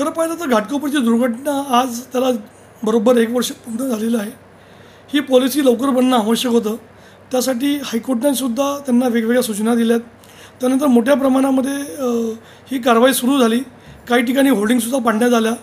खरं पाहिलं तर घाटकोपरची दुर्घटना आज त्याला बरोबर 1 वर्ष पूर्ण झालेलं आहे. ही पॉलिसी लवकर बनणं आवश्यक होतं. त्यासाठी हायकोर्टाने सुद्धा त्यांना वेगवेगळ्या सूचना दिल्यात. त्यानंतर मोठ्या प्रमाणामध्ये ही कारवाई सुरू झाली. काही ठिकाणी होर्डिंगसुद्धा पाडण्यात आल्या.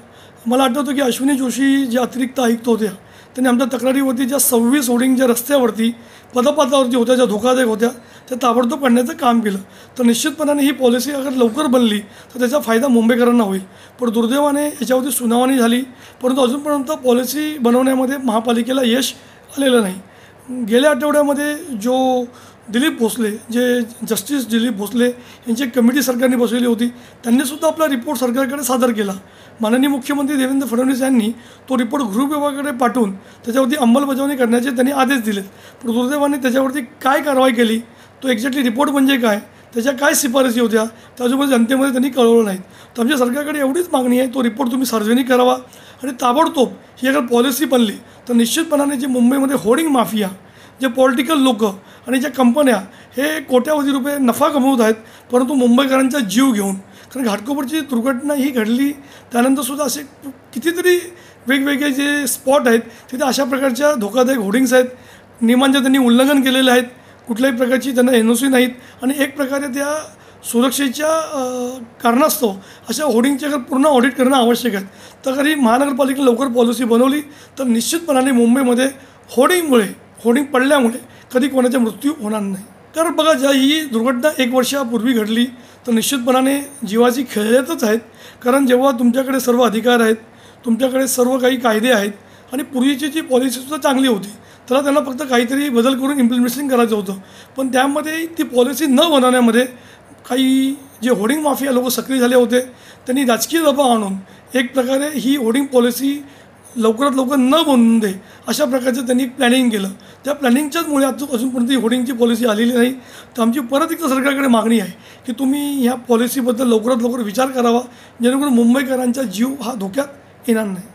मला आठवतं की अश्विनी जोशी ज्या अतिरिक्त आयुक्त होत्या त्यांनी आमच्या तक्रारीवरती ज्या 26 होर्डिंग ज्या रस्त्यावरती पदपातावरती होत्या, ज्या धोकादायक होत्या, त्या ताबडतोब काढण्याचं काम केलं. तर निश्चितपणाने ही पॉलिसी अगर लवकर बनली तर त्याचा फायदा मुंबईकरांना होईल. पण दुर्दैवाने याच्यावरती सुनावणी झाली, परंतु अजूनपर्यंत पॉलिसी बनवण्यामध्ये महापालिकेला यश आलेलं नाही. गेल्या आठवड्यामध्ये जो दिलीप भोसले, जे जस्टिस दिलीप भोसले यांची एक कमिटी सरकारने बसवली होती, त्यांनीसुद्धा आपला रिपोर्ट सरकारकडे सादर केला. माननीय मुख्यमंत्री देवेंद्र फडणवीस यांनी तो रिपोर्ट गृहविभागाकडे पाठवून त्याच्यावरती अंमलबजावणी करण्याचे त्यांनी आदेश दिले. पण दुर्दैवाने त्याच्यावरती काय कारवाई केली, तो एक्झॅक्टली रिपोर्ट म्हणजे काय, त्याच्या काय शिफारसी होत्या, त्याच्यामुळे जनतेमध्ये त्यांनी कळवलं नाहीत. तर आमच्या सरकारकडे एवढीच मागणी आहे, तो रिपोर्ट तुम्ही सार्वजनिक करावा आणि ताबडतोब ही अगर पॉलिसी बनली तर निश्चितपणाने जे मुंबईमध्ये होर्डिंग माफिया, जे पॉलिटिकल लोक आणि ज्या कंपन्या हे कोट्यावधी रुपये नफा कमवत आहेत, परंतु मुंबईकरांचा जीव घेऊन. कारण घाटकोपरची दुर्घटना ही घडली त्यानंतरसुद्धा असे कितीतरी वेगवेगळे जे स्पॉट आहेत तिथे अशा प्रकारच्या धोकादायक होर्डिंग्स आहेत. नियमांचं त्यांनी उल्लंघन केलेलं आहेत. कुठल्याही प्रकारची त्यांना NOC नाहीत आणि एक प्रकारे त्या सुरक्षेच्या कारणास्तव अशा होर्डिंगची अगर पूर्ण ऑडिट करणं आवश्यक आहे. तर ही महानगरपालिकेने लवकर पॉलिसी बनवली तर निश्चितपणाने मुंबईमध्ये होर्डिंग पडल्यामुळे कधी कोणाचा मृत्यू होणार नाही. कारण बघा, ज्या ही दुर्घटना 1 वर्षापूर्वी घडली तर निश्चितपणाने जीवाची खेळतच आहेत. कारण जेव्हा तुमच्याकडे सर्व अधिकार आहेत, तुमच्याकडे सर्व काही कायदे आहेत आणि पूर्वीची जी पॉलिसीसुद्धा चांगली होती, त्याला त्यांना फक्त काहीतरी बदल करून इम्प्लिमेंटेशन करायचं होतं. पण त्यामध्ये ती पॉलिसी न बनवण्यामध्ये काही जे होर्डिंग माफिया लोक सक्रिय झाले होते, त्यांनी राजकीय दबाव आणून एक प्रकारे ही होर्डिंग पॉलिसी लवकरात लवकर न बनवून दे अशा प्रकारचं त्यांनी प्लॅनिंग केलं. त्या प्लॅनिंगच्याचमुळे अजूनपर्यंत ही होर्डिंगची पॉलिसी आलेली नाही. तर आमची परत एकदा सरकारकडे मागणी आहे की तुम्ही ह्या पॉलिसीबद्दल लवकरात लवकर विचार करावा, जेणेकरून मुंबईकरांचा जीव हा धोक्यात येणार नाही.